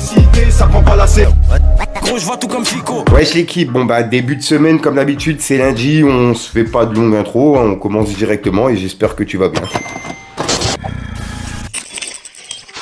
excité, ça prend pas la serre. Gros, je vois tout comme Fico. Wesh l'équipe, bon bah début de semaine comme d'habitude, c'est lundi, on se fait pas de longue intro, hein, on commence directement et j'espère que tu vas bien.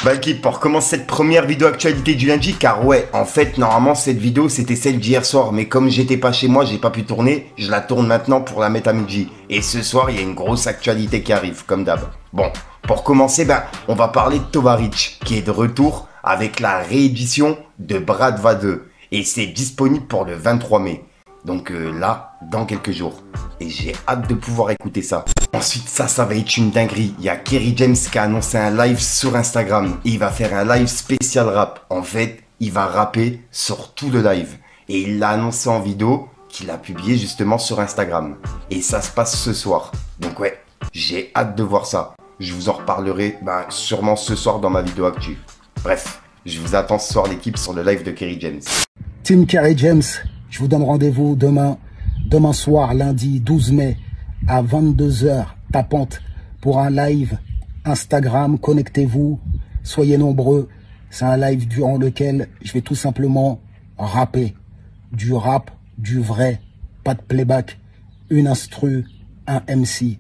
Bah l'équipe, pour commencer cette première vidéo actualité du lundi, car ouais, en fait, normalement cette vidéo c'était celle d'hier soir, mais comme j'étais pas chez moi, j'ai pas pu tourner, je la tourne maintenant pour la mettre à midi. Et ce soir, il y a une grosse actualité qui arrive, comme d'hab. Bon, pour commencer, ben, on va parler de Tovarich, qui est de retour avec la réédition de Bratva 2. Et c'est disponible pour le 23 mai. Donc là, dans quelques jours. Et j'ai hâte de pouvoir écouter ça. Ensuite, ça va être une dinguerie. Il y a Kerry James qui a annoncé un live sur Instagram. Et il va faire un live spécial rap. En fait, il va rapper sur tout le live. Et il l'a annoncé en vidéo qu'il a publié justement sur Instagram. Et ça se passe ce soir. Donc ouais, j'ai hâte de voir ça. Je vous en reparlerai sûrement ce soir dans ma vidéo actu. Bref, je vous attends ce soir l'équipe sur le live de Kerry James. Team Kerry James, je vous donne rendez-vous demain soir, lundi 12 mai, à 22 h tapante, pour un live Instagram. Connectez-vous, soyez nombreux. C'est un live durant lequel je vais tout simplement rapper. Du rap, du vrai, pas de playback, une instru, un MC.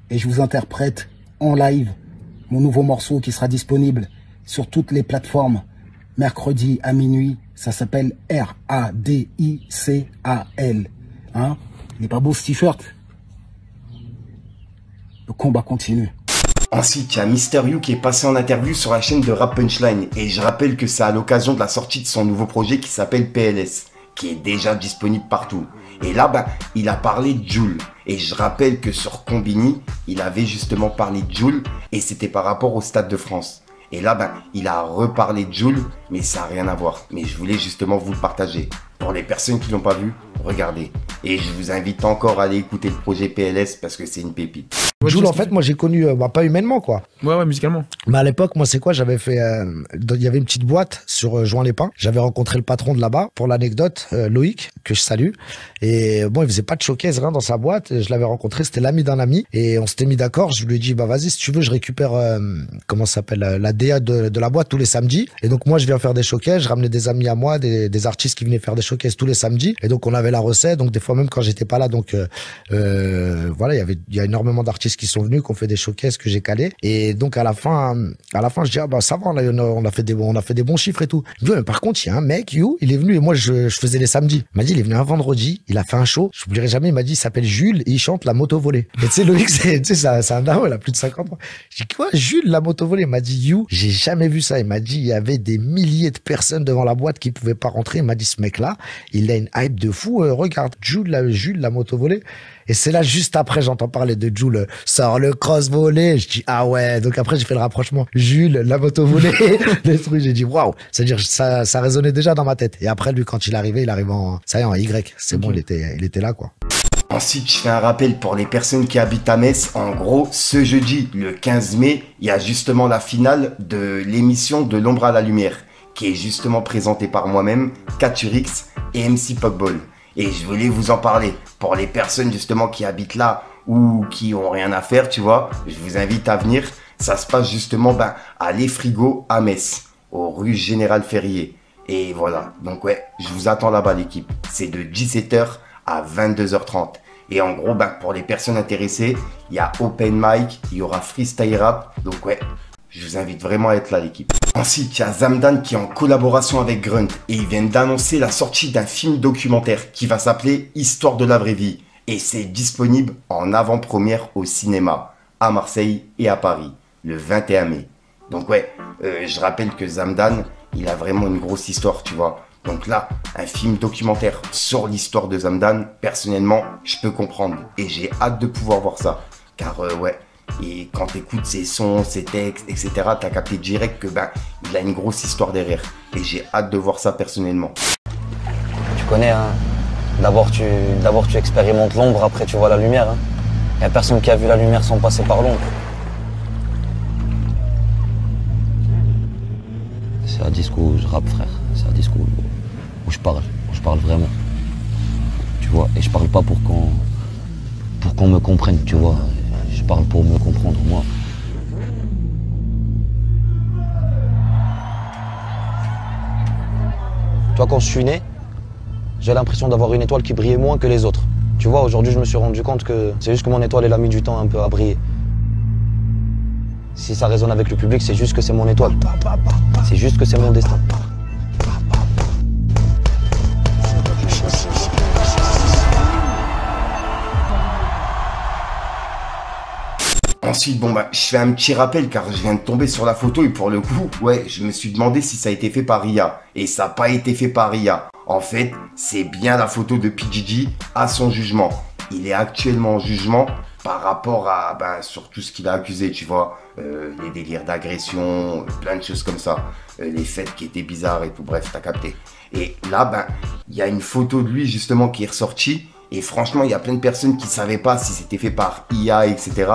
Et je vous interprète en live mon nouveau morceau qui sera disponible sur toutes les plateformes mercredi à minuit. Ça s'appelle R-A-D-I-C-A-L. Hein? Il n'est pas beau ce t-shirt? Le combat continue. Ensuite, il y a Mister You qui est passé en interview sur la chaîne de Rap Punchline. Et je rappelle que c'est à l'occasion de la sortie de son nouveau projet qui s'appelle PLS, qui est déjà disponible partout. Et là, il a parlé de Jul. Et je rappelle que sur Combini, il avait justement parlé de Jul. Et c'était par rapport au Stade de France. Et là, il a reparlé de Jul, mais ça n'a rien à voir. Mais je voulais justement vous le partager. Pour les personnes qui l'ont pas vu, regardez. Et je vous invite encore à aller écouter le projet PLS parce que c'est une pépite. Jul, en fait, moi j'ai connu, pas humainement quoi. Ouais, musicalement. Mais à l'époque, moi c'est quoi, j'avais fait, il y avait une petite boîte sur Juan-les-Pins. J'avais rencontré le patron de là-bas. Pour l'anecdote, Loïc, que je salue. Et bon, il faisait pas de showcase, rien dans sa boîte. Je l'avais rencontré, c'était l'ami d'un ami. Et on s'était mis d'accord. Je lui ai dit, vas-y, si tu veux, je récupère, comment ça s'appelle, la DA de la boîte tous les samedis. Et donc moi, je viens faire des showcases. Je ramenais des amis à moi, des artistes qui venaient faire des showcases tous les samedis. Et donc on avait la recette. Donc des fois même quand j'étais pas là, donc voilà, il y a énormément d'artistes qui sont venus, qui ont fait des showcases que j'ai calés. Et donc à la fin, je dis ça va, on a fait des bons chiffres et tout. Il me dit, mais par contre, il y a un mec, il est venu et moi je faisais les samedis. Il m'a dit, il est venu un vendredi, il a fait un show. Je n'oublierai jamais. Il m'a dit, il s'appelle Jules et il chante la moto volée. Et tu sais, Loïc, c'est un daron, il a plus de 50 ans. Je dis quoi, Jules, la moto volée? Il m'a dit, j'ai jamais vu ça. Il m'a dit, il y avait des milliers de personnes devant la boîte qui pouvaient pas rentrer. Il m'a dit, ce mec-là, il a une hype de fou. Regarde, Jules, la moto volée. Et c'est là, juste après, j'entends parler de Jules, sort le cross volé. Je dis, ah ouais. Donc après, j'ai fait le rapprochement. Jules, la moto volée, les trucs. J'ai dit, waouh. C'est-à-dire, ça résonnait déjà dans ma tête. Et après, lui, quand il arrive ça y est, en Y. C'est bon, il était là, quoi. Ensuite, je fais un rappel pour les personnes qui habitent à Metz. En gros, ce jeudi, le 15 mai, il y a justement la finale de l'émission de l'ombre à la lumière, qui est justement présentée par moi-même, Katurix et MC Pogboll. Et je voulais vous en parler. Pour les personnes justement qui habitent là ou qui ont rien à faire, tu vois, je vous invite à venir. Ça se passe justement à Les Frigos à Metz, aux rues Général Ferrier. Et voilà, donc ouais, je vous attends là-bas l'équipe. C'est de 17 h à 22 h 30. Et en gros, pour les personnes intéressées, il y a Open Mic, il y aura Freestyle Rap. Donc ouais, je vous invite vraiment à être là l'équipe. Ensuite, il y a Zamdan qui est en collaboration avec Grunt et ils viennent d'annoncer la sortie d'un film documentaire qui va s'appeler Histoire de la vraie vie. Et c'est disponible en avant-première au cinéma, à Marseille et à Paris, le 21 mai. Donc ouais, je rappelle que Zamdan, il a vraiment une grosse histoire, tu vois. Donc là, un film documentaire sur l'histoire de Zamdan, personnellement, je peux comprendre. Et j'ai hâte de pouvoir voir ça. Car ouais, et quand tu écoutes ses sons, ses textes, etc., tu as capté direct que il a une grosse histoire derrière. Et j'ai hâte de voir ça personnellement. Tu connais, hein. D'abord tu expérimentes l'ombre, après tu vois la lumière. Hein. Y a personne qui a vu la lumière sans passer par l'ombre. C'est un discours où je rappe, frère. C'est un discours où je parle vraiment. Tu vois, et je parle pas pour qu'on me comprenne, tu vois. Je parle pour me comprendre, moi. Toi, quand je suis né, j'ai l'impression d'avoir une étoile qui brillait moins que les autres. Tu vois, aujourd'hui, je me suis rendu compte que c'est juste que mon étoile, elle a mis du temps un peu à briller. Si ça résonne avec le public, c'est juste que c'est mon étoile. C'est juste que c'est mon destin. Ensuite, bon bah, je fais un petit rappel car je viens de tomber sur la photo et pour le coup, ouais, je me suis demandé si ça a été fait par Ria. Et ça n'a pas été fait par Ria. En fait, c'est bien la photo de P. Diddy à son jugement. Il est actuellement en jugement par rapport à, sur tout ce qu'il a accusé, tu vois. Les délires d'agression, plein de choses comme ça. Les fêtes qui étaient bizarres et tout, bref, t'as capté. Et là, il y a une photo de lui justement qui est ressortie. Et franchement, il y a plein de personnes qui ne savaient pas si c'était fait par IA, etc.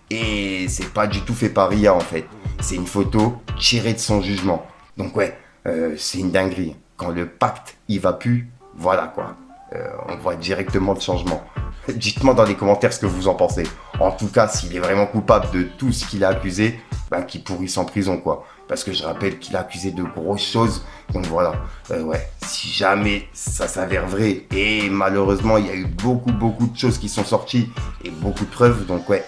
Et c'est pas du tout fait par Ria en fait. C'est une photo tirée de son jugement. Donc ouais, c'est une dinguerie. Quand le pacte il va plus, voilà quoi. On voit directement le changement. Dites-moi dans les commentaires ce que vous en pensez. En tout cas, s'il est vraiment coupable de tout ce qu'il a accusé, qu'il pourrisse en prison quoi. Parce que je rappelle qu'il a accusé de grosses choses. Donc voilà, ouais, si jamais ça s'avère vrai, et malheureusement il y a eu beaucoup de choses qui sont sorties et beaucoup de preuves, donc ouais.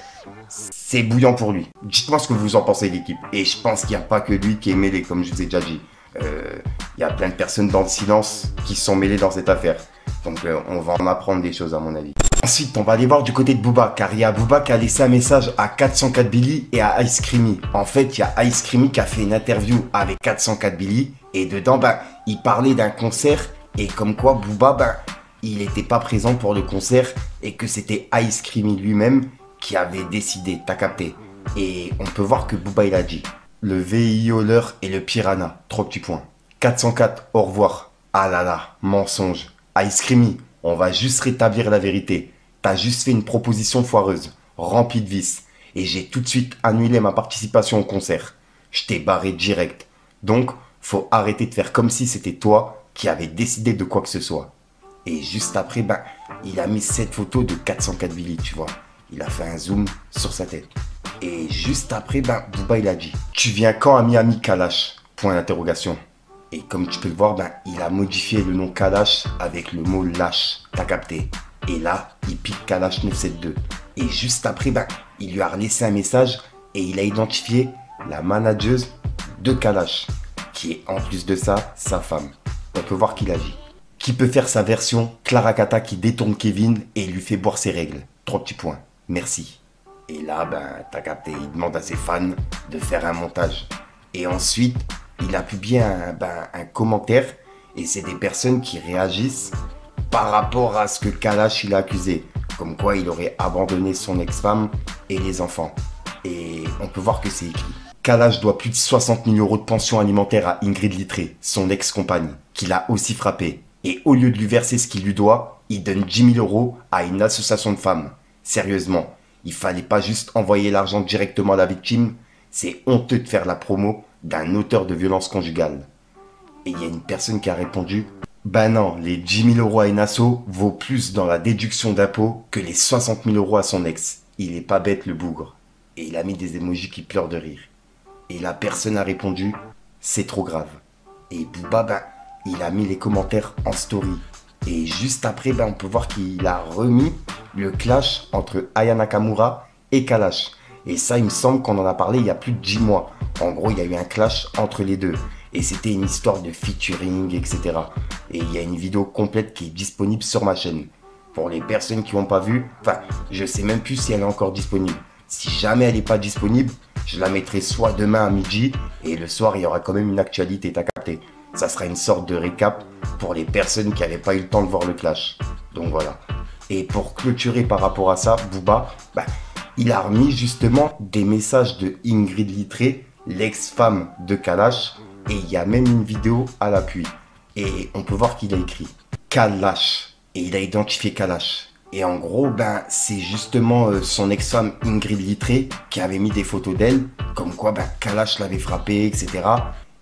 C'est bouillant pour lui. Dites-moi ce que vous en pensez l'équipe. Et je pense qu'il n'y a pas que lui qui est mêlé, comme je vous ai déjà dit. Il y a plein de personnes dans le silence qui sont mêlées dans cette affaire. Donc on va en apprendre des choses à mon avis. Ensuite, on va aller voir du côté de Booba, car il y a Booba qui a laissé un message à 404 Billy et à Ice Creamy. En fait, il y a Ice Creamy qui a fait une interview avec 404 Billy. Et dedans, il parlait d'un concert. Et comme quoi, Booba, il n'était pas présent pour le concert. Et que c'était Ice Creamy lui-même qui avait décidé, t'as capté. Et on peut voir que Booba il a dit: le VIoleur et le Piranha, 3 petits points. 404, au revoir. Ah là là, mensonge. Ice Creamy, on va juste rétablir la vérité. T'as juste fait une proposition foireuse, remplie de vices. Et j'ai tout de suite annulé ma participation au concert. Je t'ai barré direct. Donc, faut arrêter de faire comme si c'était toi qui avais décidé de quoi que ce soit. Et juste après, il a mis cette photo de 404 Billy, tu vois. Il a fait un zoom sur sa tête. Et juste après, Booba il a dit: tu viens quand à Miami, Kalash? Point d'interrogation. Et comme tu peux le voir, il a modifié le nom Kalash avec le mot lâche. T'as capté. Et là, il pique Kalash 972. Et juste après, il lui a laissé un message et il a identifié la manageuse de Kalash, qui est en plus de ça, sa femme. On peut voir qu'il agit. Qui peut faire sa version Clara Kata qui détourne Kevin et lui fait boire ses règles? 3 petits points. Merci. Et là, t'as capté, il demande à ses fans de faire un montage. Et ensuite, il a publié un commentaire. Et c'est des personnes qui réagissent par rapport à ce que Kalash il a accusé. Comme quoi il aurait abandonné son ex-femme et les enfants. Et on peut voir que c'est écrit: Kalash doit plus de 60 000 € de pension alimentaire à Ingrid Littré, son ex-compagne, qui l'a aussi frappé. Et au lieu de lui verser ce qu'il lui doit, il donne 10 000 € à une association de femmes. Sérieusement, il fallait pas juste envoyer l'argent directement à la victime. C'est honteux de faire la promo d'un auteur de violence conjugale. Et il y a une personne qui a répondu: non, les 10 000 € à une asso vaut plus dans la déduction d'impôt que les 60 000 € à son ex. Il est pas bête le bougre. Et il a mis des émojis qui pleurent de rire. Et la personne a répondu: c'est trop grave. Et Booba, il a mis les commentaires en story. Et juste après, on peut voir qu'il a remis le clash entre Aya Nakamura et Kalash. Et ça, il me semble qu'on en a parlé il y a plus de 10 mois. En gros, il y a eu un clash entre les deux. Et c'était une histoire de featuring, etc. Et il y a une vidéo complète qui est disponible sur ma chaîne. Pour les personnes qui n'ont pas vu, je sais même plus si elle est encore disponible. Si jamais elle n'est pas disponible, je la mettrai soit demain à midi, et le soir, il y aura quand même une actualité, t'as capté. Ça sera une sorte de récap pour les personnes qui n'avaient pas eu le temps de voir le clash. Donc voilà. Et pour clôturer par rapport à ça, Booba, il a remis justement des messages de Ingrid Littré, l'ex-femme de Kalash, et il y a même une vidéo à l'appui. Et on peut voir qu'il a écrit Kalash, et il a identifié Kalash. Et en gros, c'est justement son ex-femme Ingrid Littré qui avait mis des photos d'elle, comme quoi Kalash l'avait frappé, etc.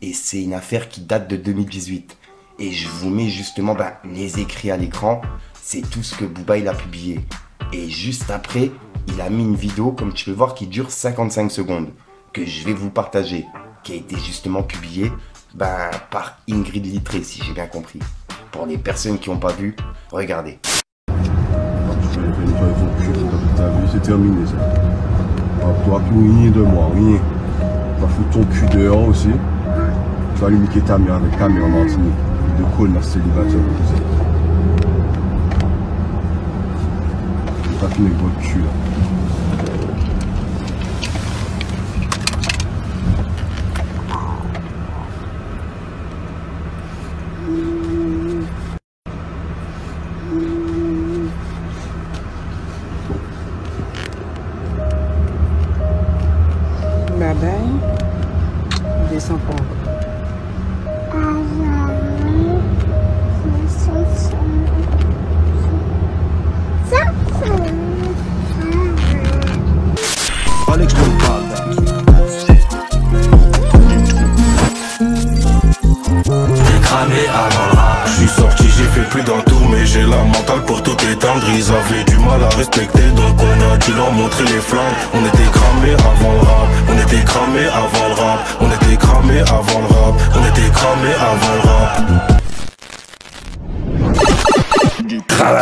Et c'est une affaire qui date de 2018. Et je vous mets justement les écrits à l'écran. C'est tout ce que Booba il a publié. Et juste après, il a mis une vidéo, comme tu peux voir, qui dure 55 secondes. Que je vais vous partager. Qui a été justement publiée Ben, par Ingrid Littré, si j'ai bien compris. Pour les personnes qui n'ont pas vu, regardez. T'as vu, c'est terminé ça. Tu n'auras plus rien de moi, rien. Tu vas foutre ton cul dehors aussi. Tu vas lui niquer ta mère avec ta mère en Martinique. De connasse célibataire, tu sais. Tu vas finir avec votre cul là. Bye bye. Descends pas. Fallait que je te parle. J'ai cramé avant le rap. Je suis sorti, j'ai fait plus d'un tour, mais j'ai la mentale pour tout éteindre. Ils avaient du mal à respecter, donc on a dû leur montrer les flammes. On était cramé avant le rap, on était cramé avant le rap, on était cramé avant le rap, on était cramé avant le rap.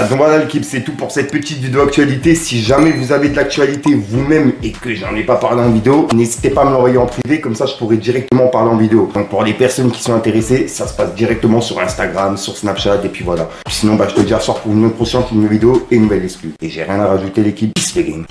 Donc voilà l'équipe, c'est tout pour cette petite vidéo actualité. Si jamais vous avez de l'actualité vous-même et que j'en ai pas parlé en vidéo, n'hésitez pas à me l'envoyer en privé, comme ça je pourrai directement parler en vidéo. Donc pour les personnes qui sont intéressées, ça se passe directement sur Instagram, sur Snapchat et puis voilà. Sinon je te dis à ce soir pour une autre prochaine vidéo et une nouvelle exclue. Et j'ai rien à rajouter l'équipe, peace the game.